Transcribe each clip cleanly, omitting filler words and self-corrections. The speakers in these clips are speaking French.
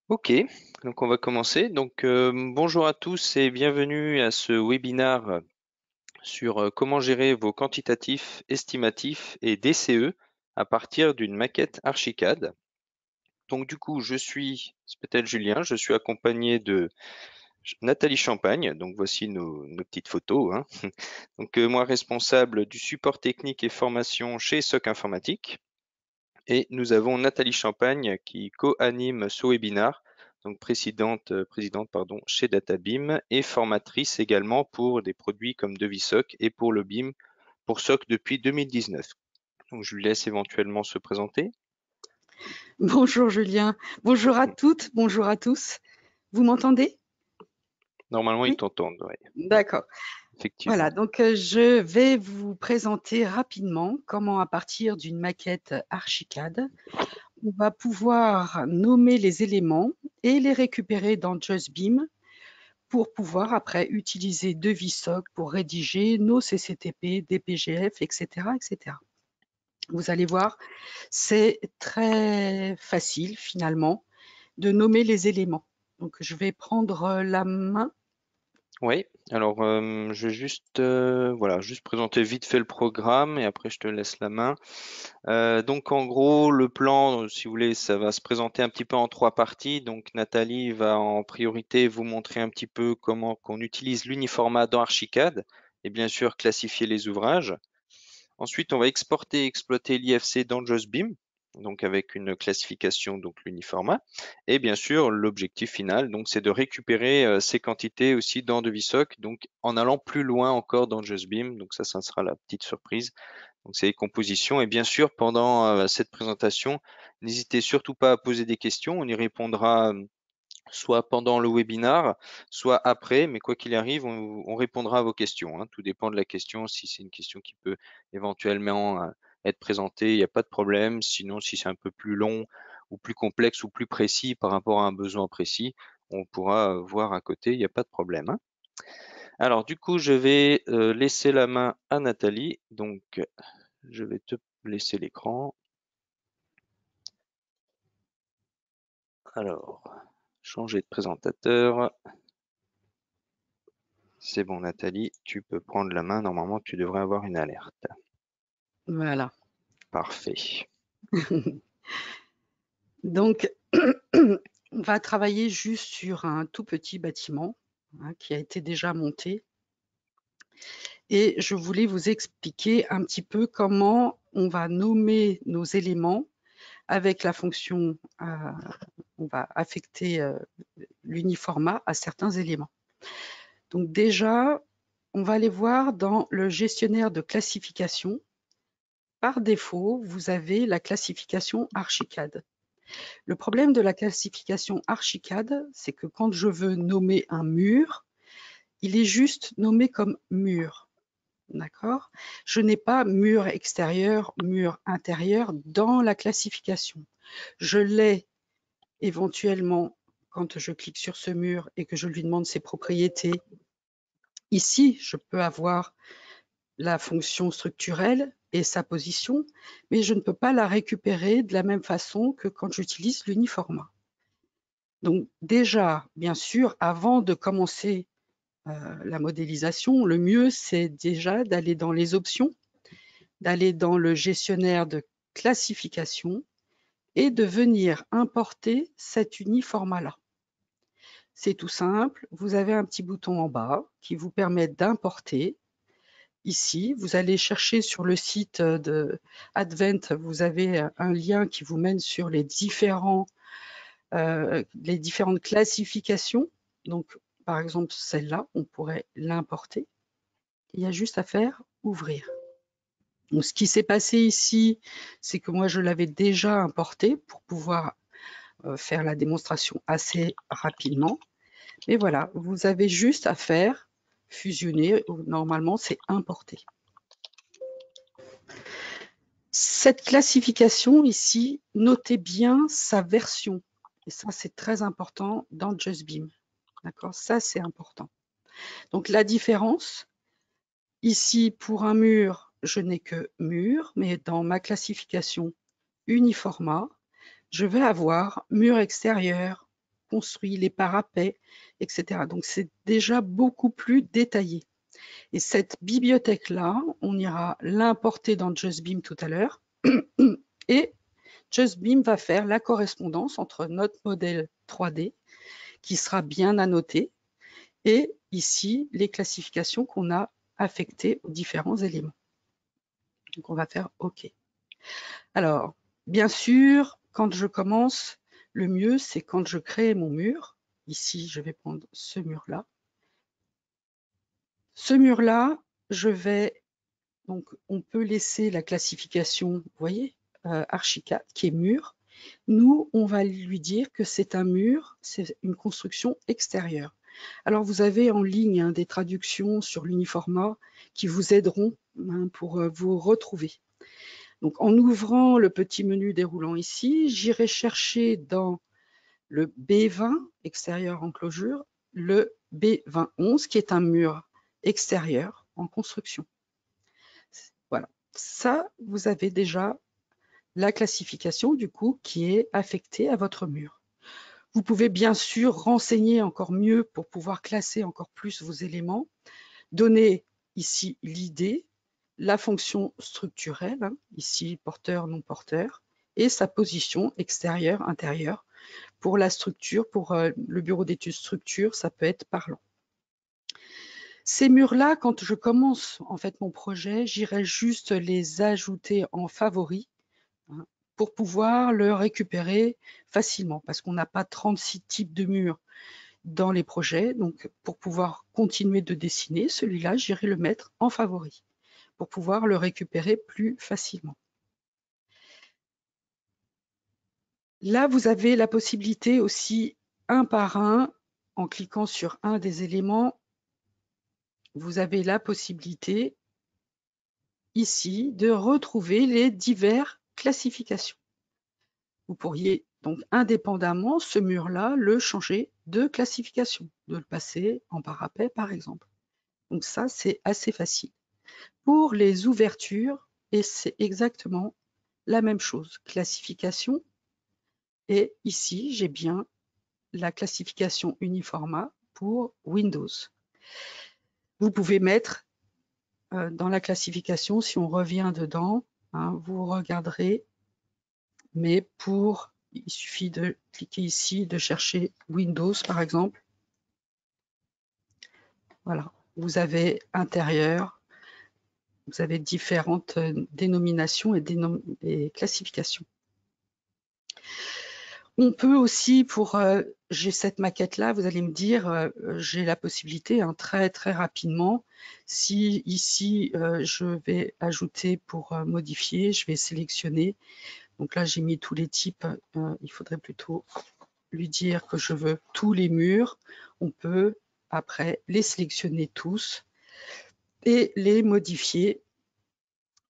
Ok, donc on va commencer. Bonjour à tous et bienvenue à ce webinaire sur comment gérer vos quantitatifs, estimatifs et DCE à partir d'une maquette Archicad. Donc du coup, c'est peut-être Julien, je suis accompagné de Nathalie Champagne. Donc voici nos petites photos, hein. Moi, responsable du support technique et formation chez SOC Informatique. Et nous avons Nathalie Champagne qui co-anime ce webinaire, donc présidente pardon, chez DataBeam et formatrice également pour des produits comme Devisoc et pour le BIM pour SOC depuis 2019. Donc je lui laisse éventuellement se présenter. Bonjour Julien, bonjour à toutes, bonjour à tous. Vous m'entendez? Normalement, ils Oui, t'entendent, ouais, d'accord. Voilà, effectivement. donc je vais vous présenter rapidement comment à partir d'une maquette Archicad, on va pouvoir nommer les éléments et les récupérer dans JustBeam pour pouvoir après utiliser Devisoc pour rédiger nos CCTP, DPGF, etc., etc. Vous allez voir, c'est très facile finalement de nommer les éléments. Donc, je vais prendre la main. Oui, alors je vais juste présenter vite fait le programme et après je te laisse la main. Donc en gros, le plan, si vous voulez, ça va se présenter un petit peu en trois parties. Donc Nathalie va en priorité vous montrer un petit peu comment qu'on utilise l'uniformat dans Archicad et bien sûr classifier les ouvrages. Ensuite, on va exporter et exploiter l'IFC dans JustBeam, donc avec une classification, donc l'uniformat. Et bien sûr, l'objectif final, donc, c'est de récupérer ces quantités aussi dans Devisoc, donc en allant plus loin encore dans JustBeam. Donc ça sera la petite surprise. Donc c'est les compositions. Et bien sûr, pendant cette présentation, n'hésitez surtout pas à poser des questions. On y répondra soit pendant le webinar, soit après, mais quoi qu'il arrive, on répondra à vos questions, hein. Tout dépend de la question. Si c'est une question qui peut éventuellement être présentée, il n'y a pas de problème. Sinon, si c'est un peu plus long ou plus complexe ou plus précis par rapport à un besoin précis, on pourra voir à côté, il n'y a pas de problème, hein. Alors, du coup, je vais laisser la main à Nathalie. Donc, je vais te laisser l'écran. Alors, changer de présentateur. C'est bon, Nathalie, tu peux prendre la main. Normalement, tu devrais avoir une alerte. Voilà. Parfait. Donc, on va travailler juste sur un tout petit bâtiment qui a été déjà monté. Et je voulais vous expliquer un petit peu comment on va nommer nos éléments avec la fonction, on va affecter l'uniformat à certains éléments. Donc déjà, on va aller voir dans le gestionnaire de classification. Par défaut, vous avez la classification Archicad. Le problème de la classification Archicad, c'est que quand je veux nommer un mur, il est juste nommé comme mur. D'accord? Je n'ai pas mur extérieur, mur intérieur dans la classification. Je l'ai éventuellement quand je clique sur ce mur et que je lui demande ses propriétés. Ici, je peux avoir la fonction structurelle et sa position, mais je ne peux pas la récupérer de la même façon que quand j'utilise l'uniformat. Donc déjà, bien sûr, avant de commencer la modélisation, le mieux, c'est déjà d'aller dans les options, d'aller dans le gestionnaire de classification et de venir importer cet uniformat-là. C'est tout simple, vous avez un petit bouton en bas qui vous permet d'importer. Ici, vous allez chercher sur le site de Advent, vous avez un lien qui vous mène sur les différentes classifications. Donc, par exemple, celle-là, on pourrait l'importer. Il y a juste à faire ouvrir. Donc, ce qui s'est passé ici, c'est que moi, je l'avais déjà importé pour pouvoir faire la démonstration assez rapidement. Et voilà, vous avez juste à faire fusionner. Normalement, c'est importer. Cette classification ici, notez bien sa version. Et ça, c'est très important dans JustBeam. D'accord? Ça, c'est important. Donc, la différence, ici, pour un mur, je n'ai que mur, mais dans ma classification uniformat, je vais avoir mur extérieur, construit, les parapets, etc. Donc c'est déjà beaucoup plus détaillé. Et cette bibliothèque-là, on ira l'importer dans JustBeam tout à l'heure. Et JustBeam va faire la correspondance entre notre modèle 3D, qui sera bien annoté, et ici, les classifications qu'on a affectées aux différents éléments. Donc on va faire OK. Alors, bien sûr, quand je commence, le mieux, c'est quand je crée mon mur. Ici, je vais prendre ce mur-là. Ce mur-là, donc on peut laisser la classification, vous voyez, Archicad, qui est mur. Nous, on va lui dire que c'est un mur, c'est une construction extérieure. Alors, vous avez en ligne des traductions sur l'Uniforma qui vous aideront pour vous retrouver. Donc, en ouvrant le petit menu déroulant ici, j'irai chercher dans le B20, extérieur enclosure, le B2011, qui est un mur extérieur en construction. Voilà. Ça, vous avez déjà la classification, du coup, qui est affectée à votre mur. Vous pouvez bien sûr renseigner encore mieux pour pouvoir classer encore plus vos éléments. Donner ici l'idée, la fonction structurelle, ici porteur, non porteur, et sa position extérieure, intérieure. Pour la structure, pour le bureau d'études structure, ça peut être parlant. Ces murs-là, quand je commence en fait mon projet, j'irai juste les ajouter en favoris pour pouvoir le récupérer facilement, parce qu'on n'a pas 36 types de murs dans les projets. Donc, pour pouvoir continuer de dessiner, celui-là, j'irai le mettre en favori pour pouvoir le récupérer plus facilement. Là, vous avez la possibilité aussi, un par un, en cliquant sur un des éléments, vous avez la possibilité ici de retrouver les diverses classifications. Vous pourriez donc indépendamment ce mur-là le changer de classification, de le passer en parapet par exemple. Donc ça, c'est assez facile. Pour les ouvertures, et c'est exactement la même chose, classification, et ici j'ai bien la classification Uniforma pour Windows. Vous pouvez mettre dans la classification, si on revient dedans, vous regarderez, mais il suffit de cliquer ici, de chercher Windows par exemple. Voilà, vous avez intérieur, vous avez différentes dénominations et classifications. On peut aussi, j'ai cette maquette-là, vous allez me dire, j'ai la possibilité très rapidement, si ici je vais ajouter pour modifier, je vais sélectionner. Donc là, j'ai mis tous les types, il faudrait plutôt lui dire que je veux tous les murs. On peut après les sélectionner tous et les modifier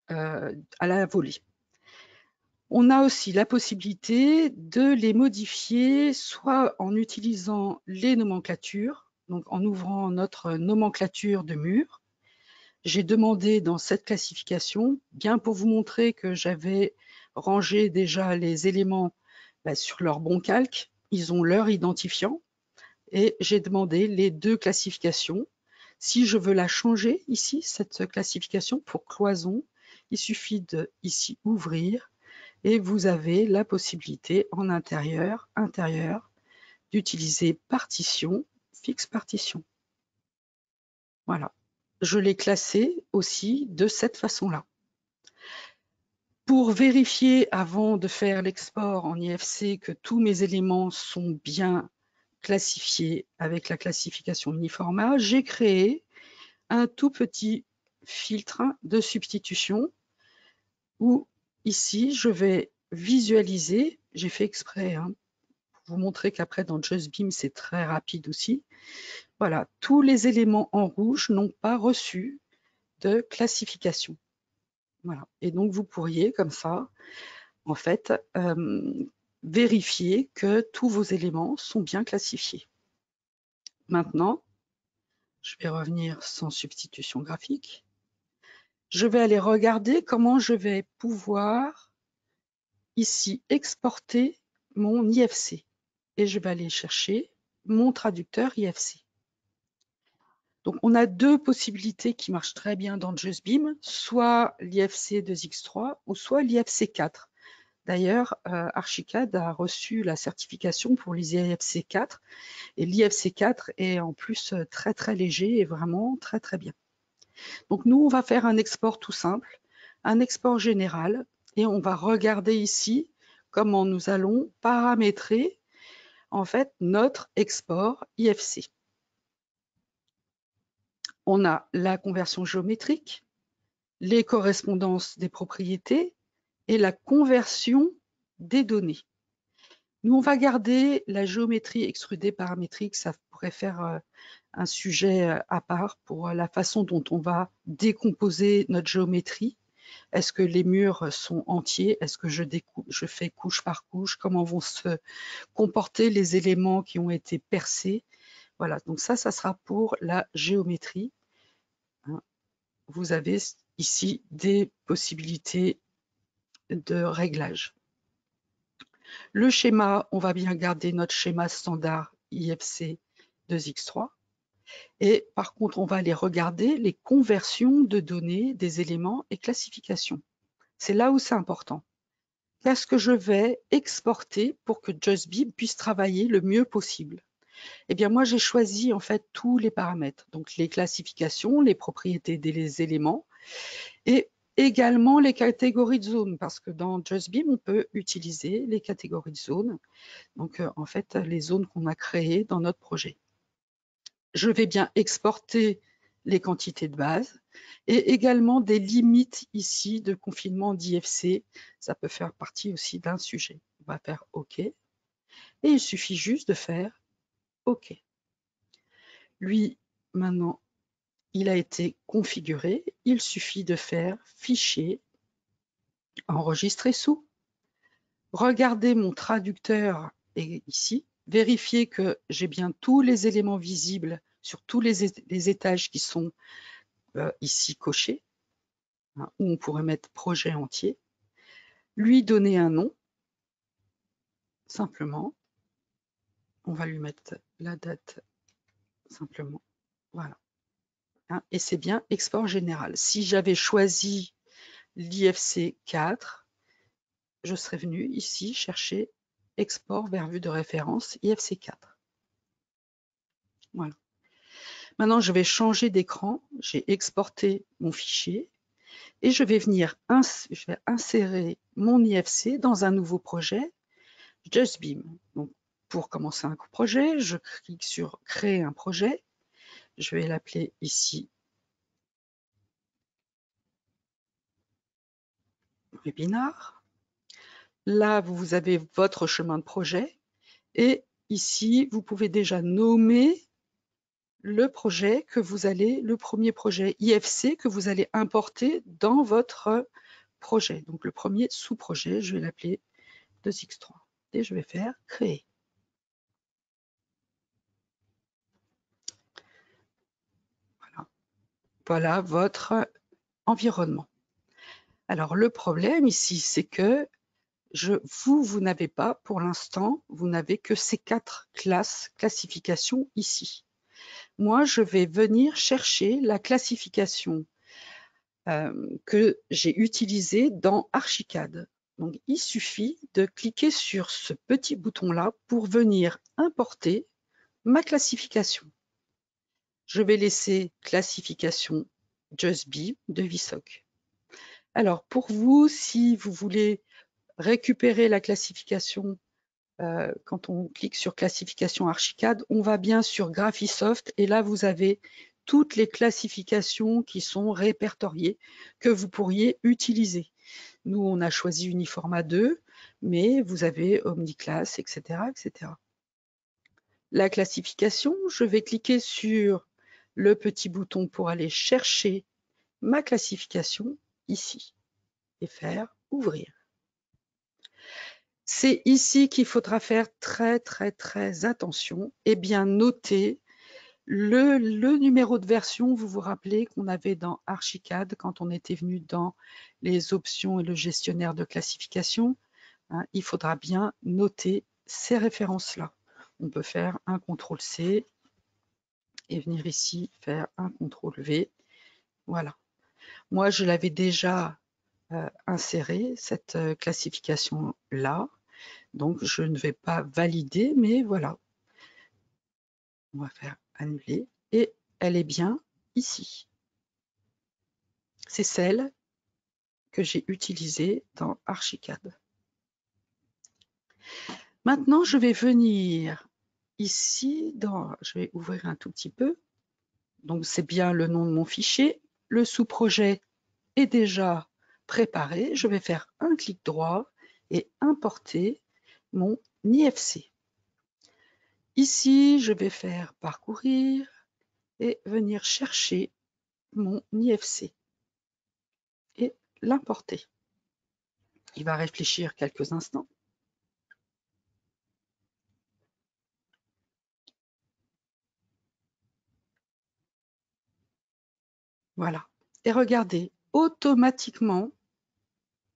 à la volée. On a aussi la possibilité de les modifier soit en utilisant les nomenclatures, donc en ouvrant notre nomenclature de mur. J'ai demandé dans cette classification, bien pour vous montrer que j'avais rangé déjà les éléments sur leur bon calque, ils ont leur identifiant, et j'ai demandé les deux classifications. Si je veux la changer ici, cette classification pour cloison, il suffit de ici ouvrir, et vous avez la possibilité en intérieur d'utiliser partition, fixe partition. Voilà. Je l'ai classé aussi de cette façon-là. Pour vérifier avant de faire l'export en IFC que tous mes éléments sont bien classifiés avec la classification Uniforma, j'ai créé un tout petit filtre de substitution où ici je vais visualiser, j'ai fait exprès pour vous montrer qu'après dans JustBeam c'est très rapide aussi. Voilà, tous les éléments en rouge n'ont pas reçu de classification. Voilà, et donc vous pourriez comme ça, en fait, vérifier que tous vos éléments sont bien classifiés. Maintenant, je vais revenir sans substitution graphique. Je vais aller regarder comment je vais pouvoir ici exporter mon IFC. et je vais aller chercher mon traducteur IFC. Donc, on a deux possibilités qui marchent très bien dans JustBeam, soit l'IFC 2x3 ou soit l'IFC 4. D'ailleurs, Archicad a reçu la certification pour les IFC 4 et l'IFC 4 est en plus très très léger et vraiment très très bien. Donc nous, on va faire un export tout simple, un export général et on va regarder ici comment nous allons paramétrer en fait notre export IFC. On a la conversion géométrique, les correspondances des propriétés et la conversion des données. Nous, on va garder la géométrie extrudée paramétrique, ça pourrait faire un sujet à part pour la façon dont on va décomposer notre géométrie. Est-ce que les murs sont entiers? Est-ce que je fais couche par couche? Comment vont se comporter les éléments qui ont été percés? Voilà, donc ça sera pour la géométrie. Vous avez ici des possibilités de réglage. Le schéma, on va bien garder notre schéma standard IFC 2x3. Et par contre, on va aller regarder les conversions de données, des éléments et classifications. C'est là où c'est important. Qu'est-ce que je vais exporter pour que JustBeam puisse travailler le mieux possible? Eh bien, moi, j'ai choisi en fait tous les paramètres, donc les classifications, les propriétés des éléments et également les catégories de zones, parce que dans JustBeam, on peut utiliser les catégories de zones, donc en fait, les zones qu'on a créées dans notre projet. Je vais bien exporter les quantités de base et également des limites ici de confinement d'IFC. Ça peut faire partie aussi d'un sujet. On va faire OK. Et il suffit juste de faire OK. Lui, maintenant, il a été configuré. Il suffit de faire Fichier, Enregistrer sous. Regardez mon traducteur ici. Vérifier que j'ai bien tous les éléments visibles sur tous les étages qui sont ici cochés, hein, où on pourrait mettre projet entier. Lui donner un nom, simplement. On va lui mettre la date, simplement. Voilà. Hein, et c'est bien export général. Si j'avais choisi l'IFC 4, je serais venu ici chercher export vers vue de référence IFC 4. Voilà. Maintenant, je vais changer d'écran. J'ai exporté mon fichier et je vais venir insérer mon IFC dans un nouveau projet JustBeam. Donc, pour commencer un projet, je clique sur Créer un projet. Je vais l'appeler ici Webinar. Là, vous avez votre chemin de projet et ici, vous pouvez déjà nommer le projet que vous allez, le premier projet IFC que vous allez importer dans votre projet. Donc, le premier sous-projet, je vais l'appeler 2x3 et je vais faire Créer. Voilà votre environnement. Alors, le problème ici, c'est que vous n'avez pas, pour l'instant, vous n'avez que ces 4 classifications ici. Moi, je vais venir chercher la classification que j'ai utilisée dans Archicad. Donc, il suffit de cliquer sur ce petit bouton-là pour venir importer ma classification. Je vais laisser classification JustBeam de VSOC. Alors, pour vous, si vous voulez récupérer la classification, quand on clique sur classification Archicad, on va bien sur Graphisoft et là, vous avez toutes les classifications qui sont répertoriées que vous pourriez utiliser. Nous, on a choisi Uniforma 2, mais vous avez Omniclass, etc., etc. La classification, je vais cliquer sur le petit bouton pour aller chercher ma classification ici et faire Ouvrir. C'est ici qu'il faudra faire très, très, très attention et bien noter le numéro de version. Vous vous rappelez qu'on avait dans Archicad quand on était venu dans les options et le gestionnaire de classification. Hein, il faudra bien noter ces références-là. on peut faire un CTRL-C et venir ici faire un CTRL-V. Voilà. Moi, je l'avais déjà inséré, cette classification-là. Donc, je ne vais pas valider, mais voilà. On va faire annuler. Et elle est bien ici. C'est celle que j'ai utilisée dans Archicad. Maintenant, je vais venir ici, je vais ouvrir un tout petit peu. Donc, c'est bien le nom de mon fichier. Le sous-projet est déjà préparé. Je vais faire un clic droit et importer mon IFC. Ici, je vais faire parcourir et venir chercher mon IFC et l'importer. Il va réfléchir quelques instants. Voilà. Et regardez, automatiquement,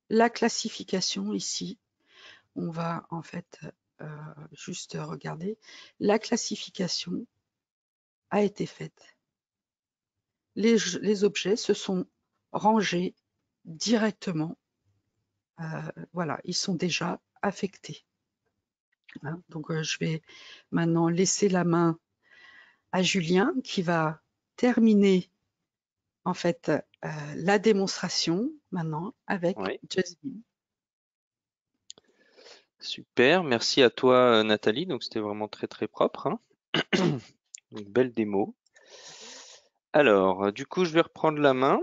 la classification ici, on va en fait juste regarder, la classification a été faite. Les objets se sont rangés directement. Voilà, ils sont déjà affectés. Hein, donc, je vais maintenant laisser la main à Julien qui va terminer en fait la démonstration maintenant avec Oui, JustBeam. super. Merci à toi, Nathalie. Donc, c'était vraiment très, très propre, hein. Une belle démo. Alors, du coup, je vais reprendre la main.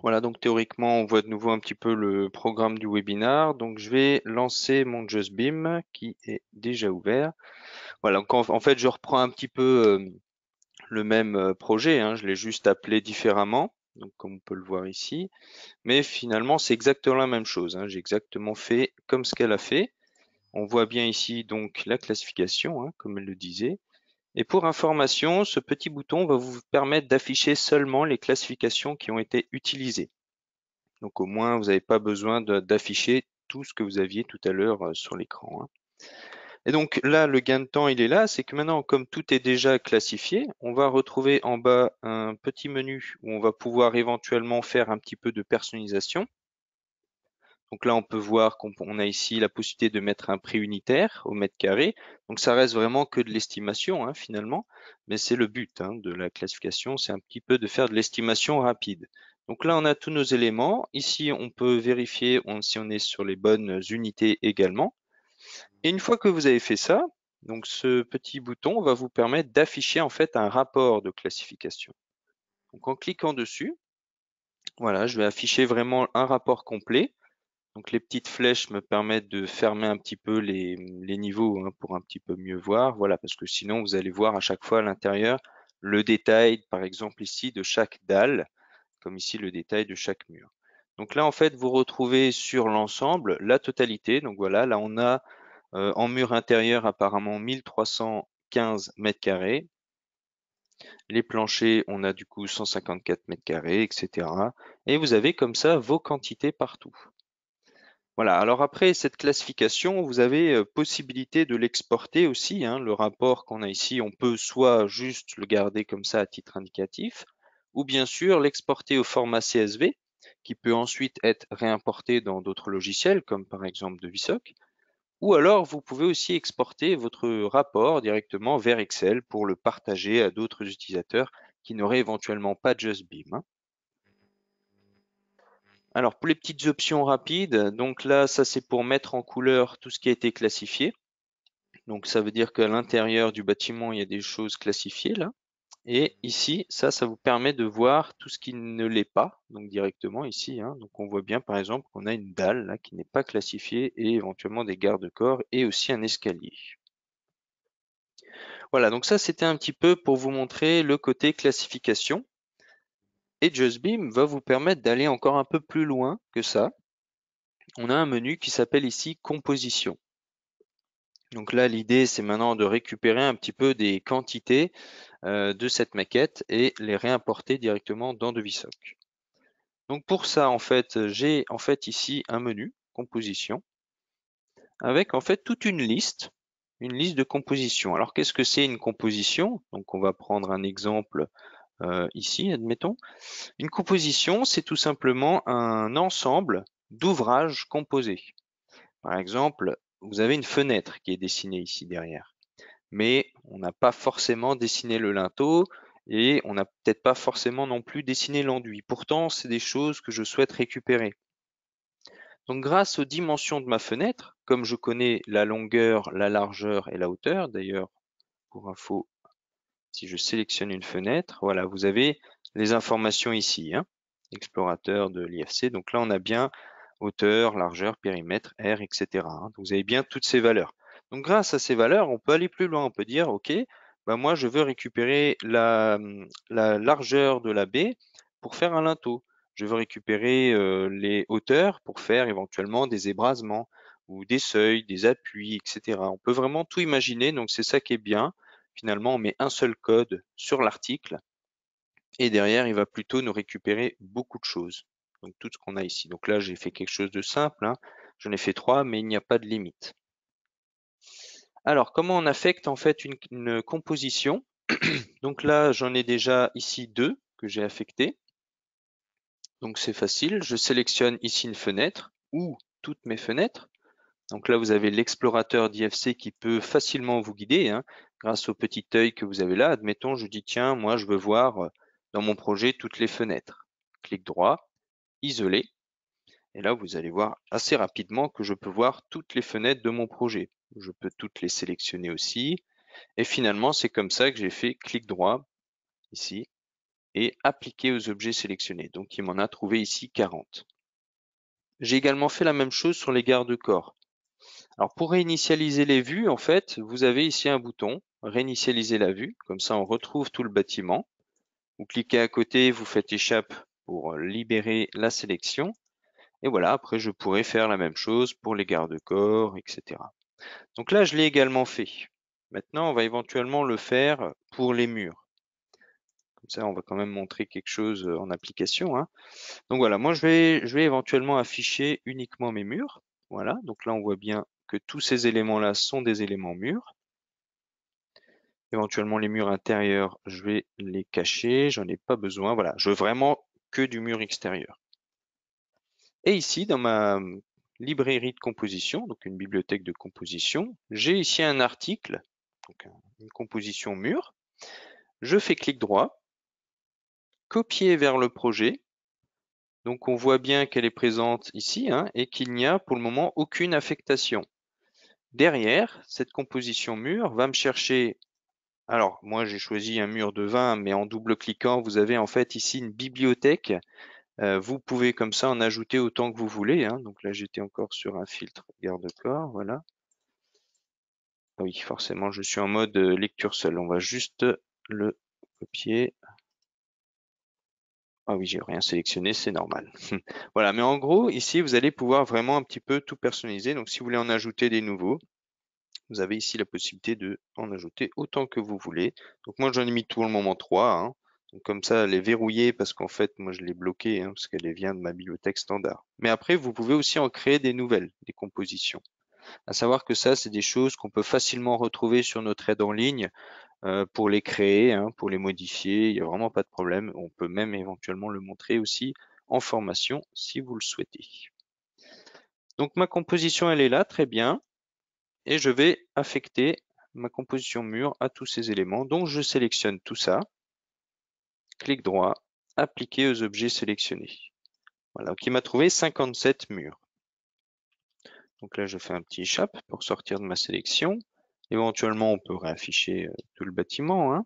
Voilà, donc théoriquement, on voit de nouveau un petit peu le programme du webinar. Donc, je vais lancer mon JustBeam qui est déjà ouvert. Voilà, donc en fait, je reprends un petit peu le même projet, hein. Je l'ai juste appelé différemment, donc comme on peut le voir ici. Mais finalement, c'est exactement la même chose, hein. J'ai exactement fait comme ce qu'elle a fait. On voit bien ici donc la classification, hein, comme elle le disait. Et pour information, ce petit bouton va vous permettre d'afficher seulement les classifications qui ont été utilisées. Donc au moins, vous n'avez pas besoin d'afficher tout ce que vous aviez tout à l'heure sur l'écran, hein. Et donc là, le gain de temps, il est là, c'est que maintenant, comme tout est déjà classifié, on va retrouver en bas un petit menu où on va pouvoir éventuellement faire un petit peu de personnalisation. Donc là, on peut voir qu'on a ici la possibilité de mettre un prix unitaire au mètre carré. Donc ça reste vraiment que de l'estimation, hein, finalement, mais c'est le but, hein, de la classification, c'est un petit peu de faire de l'estimation rapide. Donc là, on a tous nos éléments. Ici, on peut vérifier si on est sur les bonnes unités également. Et une fois que vous avez fait ça, donc ce petit bouton va vous permettre d'afficher en fait un rapport de classification. Donc en cliquant dessus, voilà, je vais afficher vraiment un rapport complet. Donc les petites flèches me permettent de fermer un petit peu les niveaux, hein, pour un petit peu mieux voir. Voilà, parce que sinon vous allez voir à chaque fois à l'intérieur le détail, par exemple ici, de chaque dalle, comme ici le détail de chaque mur. Donc là, en fait, vous retrouvez sur l'ensemble la totalité. Donc voilà, là on a en mur intérieur apparemment 1315 mètres carrés. Les planchers, on a du coup 154 mètres carrés, etc. Et vous avez comme ça vos quantités partout. Voilà, alors après cette classification, vous avez possibilité de l'exporter aussi, hein. Le rapport qu'on a ici, on peut soit juste le garder comme ça à titre indicatif, ou bien sûr l'exporter au format CSV, qui peut ensuite être réimporté dans d'autres logiciels, comme par exemple Devisoc, ou alors vous pouvez aussi exporter votre rapport directement vers Excel pour le partager à d'autres utilisateurs qui n'auraient éventuellement pas JustBeam, hein. Alors pour les petites options rapides, donc là ça c'est pour mettre en couleur tout ce qui a été classifié. Donc ça veut dire qu'à l'intérieur du bâtiment il y a des choses classifiées là. Et ici ça vous permet de voir tout ce qui ne l'est pas, donc directement ici, hein. Donc on voit bien par exemple qu'on a une dalle là qui n'est pas classifiée et éventuellement des garde-corps et aussi un escalier. Voilà, donc ça c'était un petit peu pour vous montrer le côté classification. Et JustBeam va vous permettre d'aller encore un peu plus loin que ça. On a un menu qui s'appelle ici Composition. Donc là, l'idée, c'est maintenant de récupérer un petit peu des quantités de cette maquette et les réimporter directement dans Devisoc. Donc pour ça, en fait, j'ai ici un menu Composition avec en fait toute une liste une liste de compositions. Alors qu'est-ce que c'est une composition? Donc on va prendre un exemple ici, admettons. Une composition, c'est tout simplement un ensemble d'ouvrages composés. Par exemple, vous avez une fenêtre qui est dessinée ici derrière, mais on n'a pas forcément dessiné le linteau et on n'a peut-être pas forcément non plus dessiné l'enduit. Pourtant, c'est des choses que je souhaite récupérer. Donc grâce aux dimensions de ma fenêtre, comme je connais la longueur, la largeur et la hauteur, d'ailleurs pour info, si je sélectionne une fenêtre, voilà, vous avez les informations ici, hein, explorateur de l'IFC. Donc là, on a bien hauteur, largeur, périmètre, R, etc. hein. Donc vous avez bien toutes ces valeurs. Donc grâce à ces valeurs, on peut aller plus loin. On peut dire, OK, ben moi, je veux récupérer la largeur de la baie pour faire un linteau. Je veux récupérer les hauteurs pour faire éventuellement des ébrasements ou des seuils, des appuis, etc. On peut vraiment tout imaginer. Donc c'est ça qui est bien. Finalement, on met un seul code sur l'article et derrière, il va plutôt nous récupérer beaucoup de choses. Donc tout ce qu'on a ici. Donc là, j'ai fait quelque chose de simple, hein. J'en ai fait 3, mais il n'y a pas de limite. Alors, comment on affecte en fait une composition? Donc là, j'en ai déjà ici 2 que j'ai affectés. Donc c'est facile. Je sélectionne ici une fenêtre ou toutes mes fenêtres. Donc là, vous avez l'explorateur d'IFC qui peut facilement vous guider hein, grâce au petit œil que vous avez là. Admettons, je dis, tiens, moi, je veux voir dans mon projet toutes les fenêtres. Clic droit, isoler. Et là, vous allez voir assez rapidement que je peux voir toutes les fenêtres de mon projet. Je peux toutes les sélectionner aussi. Et finalement, c'est comme ça que j'ai fait clic droit ici et appliquer aux objets sélectionnés. Donc, il m'en a trouvé ici 40. J'ai également fait la même chose sur les garde-corps. Alors pour réinitialiser les vues, en fait, vous avez ici un bouton, réinitialiser la vue, comme ça on retrouve tout le bâtiment. Vous cliquez à côté, vous faites échappe pour libérer la sélection. Et voilà, après je pourrais faire la même chose pour les garde-corps, etc. Donc là, je l'ai également fait. Maintenant, on va éventuellement le faire pour les murs. Comme ça, on va quand même montrer quelque chose en application. Hein. Donc voilà, moi je vais éventuellement afficher uniquement mes murs. Voilà, donc là on voit bien que tous ces éléments-là sont des éléments murs. Éventuellement les murs intérieurs, je vais les cacher, j'en ai pas besoin. Voilà, je veux vraiment que du mur extérieur. Et ici, dans ma librairie de composition, donc une bibliothèque de composition, j'ai ici un article, donc une composition mur. Je fais clic droit, copier vers le projet. Donc on voit bien qu'elle est présente ici hein, et qu'il n'y a pour le moment aucune affectation. Derrière, cette composition mur va me chercher. Alors moi j'ai choisi un mur de 20, mais en double-cliquant, vous avez en fait ici une bibliothèque. Vous pouvez comme ça en ajouter autant que vous voulez. Hein. Donc là j'étais encore sur un filtre garde-corps, voilà. Oui, forcément je suis en mode lecture seule. On va juste le copier. Ah oui, j'ai rien sélectionné, c'est normal. Voilà, mais en gros, ici, vous allez pouvoir vraiment un petit peu tout personnaliser. Donc, si vous voulez en ajouter des nouveaux, vous avez ici la possibilité de en ajouter autant que vous voulez. Donc, moi, j'en ai mis pour le moment 3. Hein. Donc, comme ça, elle est verrouillée parce qu'en fait, moi, je l'ai bloquée hein, parce qu'elle vient de ma bibliothèque standard. Mais après, vous pouvez aussi en créer des nouvelles, des compositions. À savoir que ça, c'est des choses qu'on peut facilement retrouver sur notre aide en ligne pour les créer, hein, pour les modifier. Il n'y a vraiment pas de problème. On peut même éventuellement le montrer aussi en formation si vous le souhaitez. Donc ma composition, elle est là, très bien. Et je vais affecter ma composition mur à tous ces éléments. Donc je sélectionne tout ça. Clic droit, appliquer aux objets sélectionnés. Voilà, donc il m'a trouvé 57 murs. Donc là, je fais un petit échappe pour sortir de ma sélection. Éventuellement, on peut réafficher tout le bâtiment. Hein.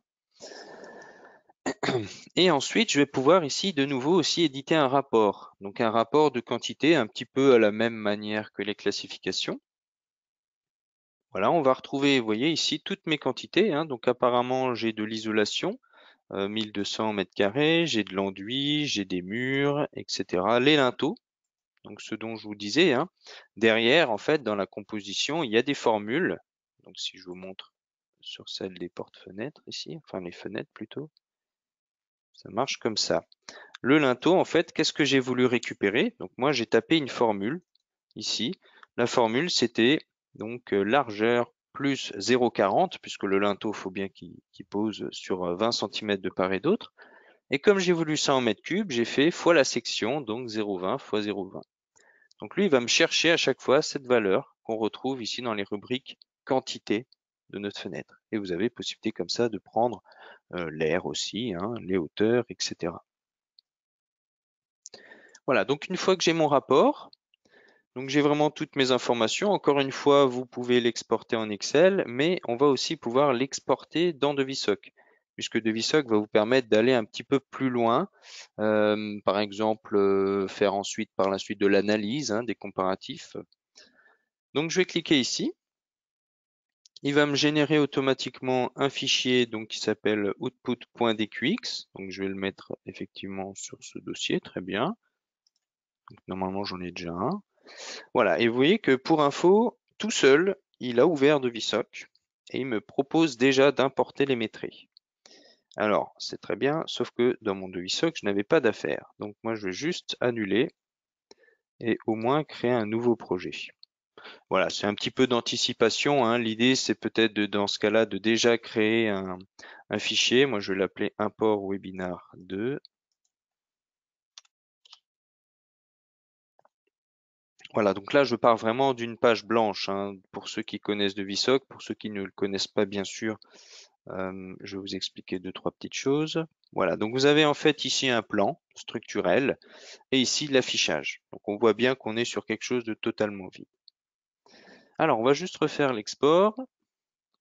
Et ensuite, je vais pouvoir ici de nouveau aussi éditer un rapport. Donc un rapport de quantité un petit peu à la même manière que les classifications. Voilà, on va retrouver, vous voyez ici, toutes mes quantités. Hein. Donc apparemment, j'ai de l'isolation, 1200 mètres carrés, j'ai de l'enduit, j'ai des murs, etc. Les linteaux, donc ce dont je vous disais. Hein. Derrière, en fait, dans la composition, il y a des formules. Donc si je vous montre sur celle des portes-fenêtres ici, enfin les fenêtres plutôt, ça marche comme ça. Le linteau, en fait, qu'est-ce que j'ai voulu récupérer? Donc moi, j'ai tapé une formule ici. La formule, c'était donc largeur plus 0,40 puisque le linteau, faut bien qu'il pose sur 20 cm de part et d'autre. Et comme j'ai voulu ça en mètres cubes, j'ai fait fois la section, donc 0,20 fois 0,20. Donc lui, il va me chercher à chaque fois cette valeur qu'on retrouve ici dans les rubriques quantité de notre fenêtre. Et vous avez possibilité comme ça de prendre l'air aussi, hein, les hauteurs, etc. Voilà, donc une fois que j'ai mon rapport, donc j'ai vraiment toutes mes informations. Encore une fois, vous pouvez l'exporter en Excel, mais on va aussi pouvoir l'exporter dans Devisoc, puisque Devisoc va vous permettre d'aller un petit peu plus loin. Par exemple, faire ensuite par la suite de l'analyse, hein, des comparatifs. Donc je vais cliquer ici. Il va me générer automatiquement un fichier donc, qui s'appelle output.dqx. Donc je vais le mettre effectivement sur ce dossier, très bien. Donc, normalement j'en ai déjà un. Voilà, et vous voyez que pour info, tout seul, il a ouvert Devisoc et il me propose déjà d'importer les métriques. Alors, c'est très bien, sauf que dans mon Devisoc, je n'avais pas d'affaires. Donc moi, je vais juste annuler et au moins créer un nouveau projet. Voilà, c'est un petit peu d'anticipation, hein. L'idée, c'est peut-être dans ce cas-là de déjà créer un fichier. Moi, je vais l'appeler import webinar 2. Voilà, donc là, je pars vraiment d'une page blanche, hein, pour ceux qui connaissent Devisoc. Pour ceux qui ne le connaissent pas, bien sûr, je vais vous expliquer deux, trois petites choses. Voilà, donc vous avez en fait ici un plan structurel et ici l'affichage. Donc on voit bien qu'on est sur quelque chose de totalement vide. Alors, on va juste refaire l'export.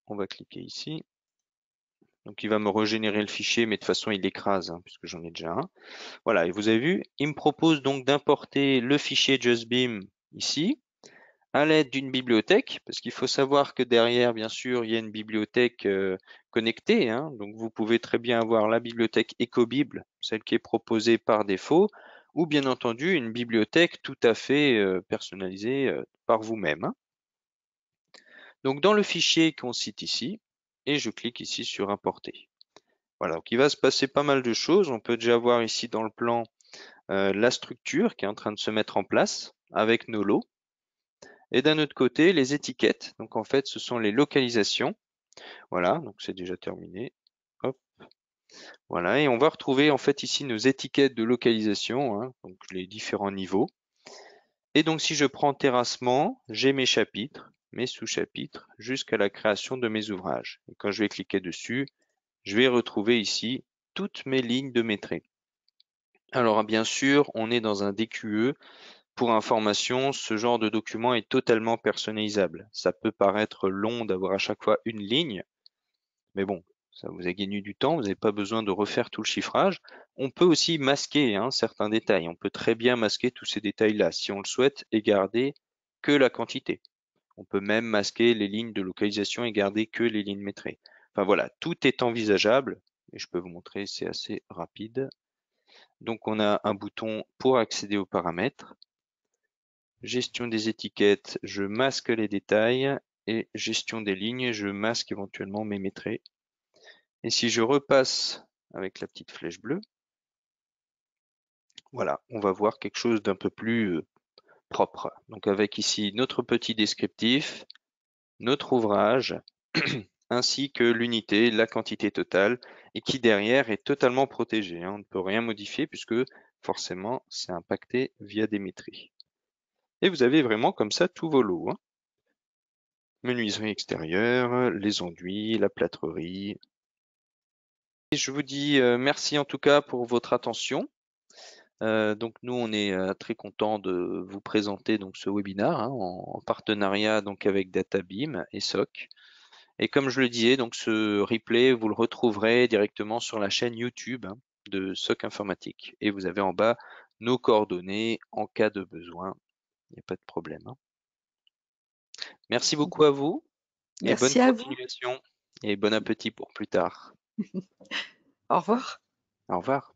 On va cliquer ici. Donc il va me régénérer le fichier, mais de toute façon il l'écrase, hein, puisque j'en ai déjà un. Voilà, et vous avez vu, il me propose donc d'importer le fichier JustBeam ici, à l'aide d'une bibliothèque, parce qu'il faut savoir que derrière, bien sûr, il y a une bibliothèque connectée, hein, donc vous pouvez très bien avoir la bibliothèque EcoBible, celle qui est proposée par défaut, ou bien entendu une bibliothèque tout à fait personnalisée par vous-même, hein. Donc dans le fichier qu'on cite ici, et je clique ici sur importer. Voilà, donc il va se passer pas mal de choses. On peut déjà voir ici dans le plan la structure qui est en train de se mettre en place avec nos lots. Et d'un autre côté, les étiquettes. Donc en fait, ce sont les localisations. Voilà, donc c'est déjà terminé. Hop, voilà, et on va retrouver en fait ici nos étiquettes de localisation, hein, donc les différents niveaux. Et donc si je prends terrassement, j'ai mes chapitres, mes sous-chapitres, jusqu'à la création de mes ouvrages. Et quand je vais cliquer dessus, je vais retrouver ici toutes mes lignes de métrique. Alors bien sûr, on est dans un DQE. Pour information, ce genre de document est totalement personnalisable. Ça peut paraître long d'avoir à chaque fois une ligne, mais bon, ça vous a gagné du temps, vous n'avez pas besoin de refaire tout le chiffrage. On peut aussi masquer, hein, certains détails. On peut très bien masquer tous ces détails-là si on le souhaite et garder que la quantité. On peut même masquer les lignes de localisation et garder que les lignes métrées. Enfin voilà, tout est envisageable et je peux vous montrer, c'est assez rapide. Donc on a un bouton pour accéder aux paramètres. Gestion des étiquettes, je masque les détails. Et gestion des lignes, je masque éventuellement mes métrés. Et si je repasse avec la petite flèche bleue, voilà, on va voir quelque chose d'un peu plus propre. Donc avec ici notre petit descriptif, notre ouvrage, ainsi que l'unité, la quantité totale, et qui derrière est totalement protégé, hein. On ne peut rien modifier puisque forcément c'est impacté via des métries. Et vous avez vraiment comme ça tous vos lots, hein. Menuiserie extérieure, les enduits, la plâtrerie. Et je vous dis merci en tout cas pour votre attention. Donc nous, on est très content de vous présenter donc ce webinaire, hein, en partenariat donc avec DataBeam et SOC. Et comme je le disais, donc ce replay, vous le retrouverez directement sur la chaîne YouTube, hein, de SOC Informatique. Et vous avez en bas nos coordonnées en cas de besoin. Il n'y a pas de problème, hein. Merci beaucoup à vous et bonne Merci à vous. continuation et bon appétit pour plus tard. Au revoir. Au revoir.